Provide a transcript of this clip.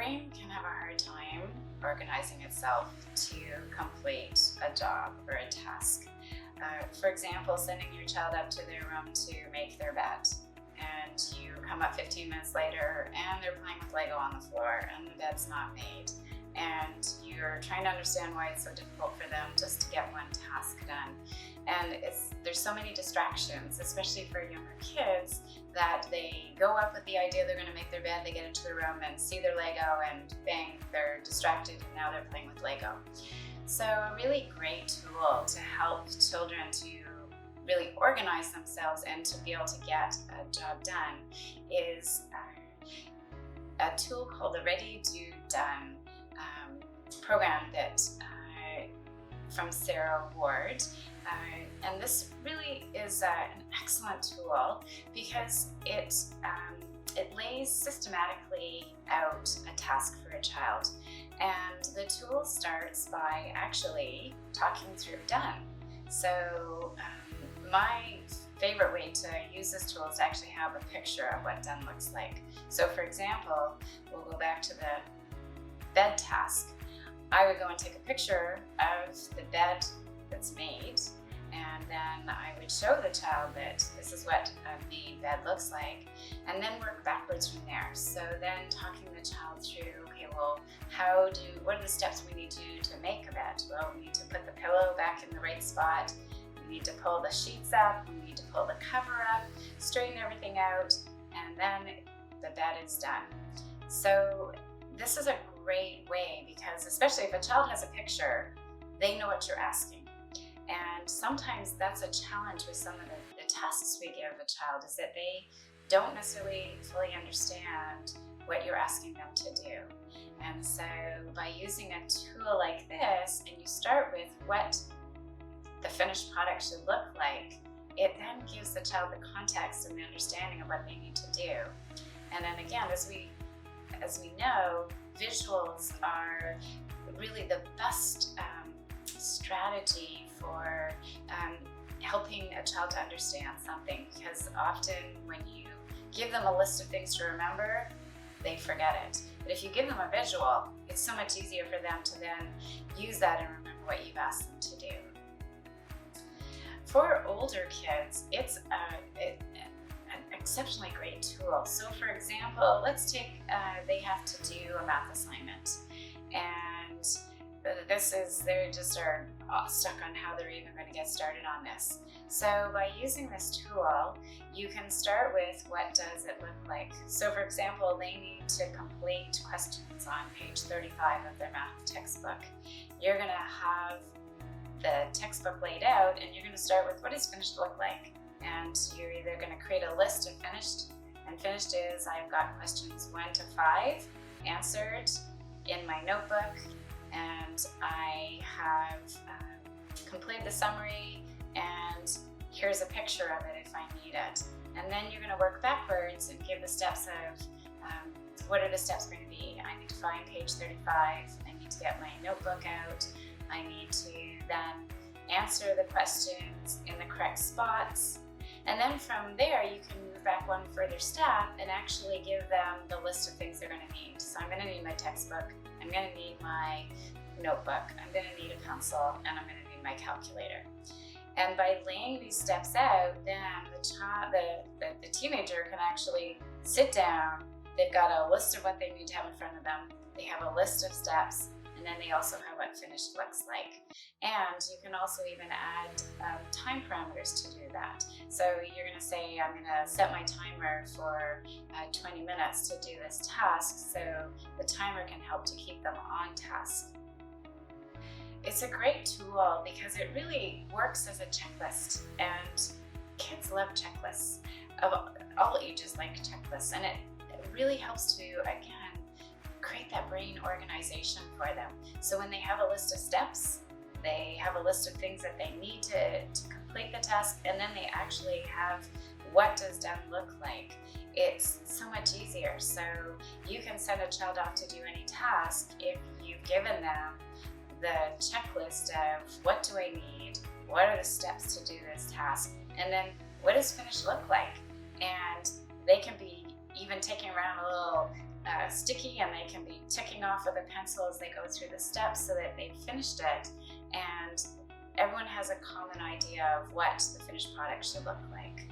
brain can have a hard time organizing itself to complete a job or a task. For example, sending your child up to their room to make their bed, and you come up 15 minutes later and they're playing with Lego on the floor and the bed's not made, and you're trying to understand why it's so difficult for them just to get one task done. And there's so many distractions, especially for younger kids, that they go up with the idea they're going to make their bed, they get into the room and see their Lego, and bang, they're distracted and now they're playing with Lego. So a really great tool to help children to really organize themselves and to be able to get a job done is a tool called the Ready, Do, Done program that from Sarah Ward. And this really is an excellent tool because it lays systematically out a task for a child. And the tool starts by actually talking through done. So my favorite way to use this tool is to actually have a picture of what done looks like. So for example, we'll go back to the bed task. I would go and take a picture of the bed that's made, and then I would show the child that this is what a made bed looks like, and then work backwards from there. So then talking the child through, okay, well, what are the steps we need to do to make a bed? Well, we need to put the pillow back in the right spot, we need to pull the sheets up, we need to pull the cover up, straighten everything out, and then the bed is done. So this is a great way because, especially if a child has a picture, they know what you're asking. And sometimes that's a challenge with some of the tasks we give a child, is that they don't necessarily fully understand what you're asking them to do. And so by using a tool like this, and you start with what the finished product should look like, it then gives the child the context and the understanding of what they need to do. And then again, as we know, visuals are really the best strategy for helping a child to understand something, because often when you give them a list of things to remember, they forget it. But if you give them a visual, it's so much easier for them to then use that and remember what you've asked them to do. For older kids, it's an exceptionally great tool. So for example, let's take, they have to do a math assignment, and they just are stuck on how they're even going to get started on this. So by using this tool, you can start with, what does it look like? So for example, they need to complete questions on page 35 of their math textbook. You're going to have the textbook laid out, and you're going to start with, what does finished look like? And you're either going to create a list of finished, and finished is, I've got questions 1 to 5 answered in my notebook, and I have completed the summary, and here's a picture of it if I need it. And then you're going to work backwards and give the steps of what are the steps going to be. I need to find page 35, I need to get my notebook out, I need to then answer the questions in the correct spots. And then from there, you can move back one further step and actually give them the list of things they're going to need. So I'm going to need my textbook, I'm going to need my notebook, I'm going to need a pencil, and I'm going to need my calculator. And by laying these steps out, then the teenager can actually sit down, they've got a list of what they need to have in front of them, they have a list of steps, and then they also have what finished looks like. And you can also even add time parameters to do that. So you're going to say, I'm going to set my timer for 20 minutes to do this task, so the timer can help to keep them on task. It's a great tool because it really works as a checklist, and kids love checklists. Of all ages like checklists, and it really helps to, again, create that brain organization for them. So when they have a list of steps, they have a list of things that they need to complete the task, and then they actually have, what does done look like? It's so much easier. So you can send a child off to do any task if you've given them the checklist of, what do I need? What are the steps to do this task? And then, what does finished look like? And they can be even taking around a little sticky, and they can be ticking off with a pencil as they go through the steps so that they've finished it, and everyone has a common idea of what the finished product should look like.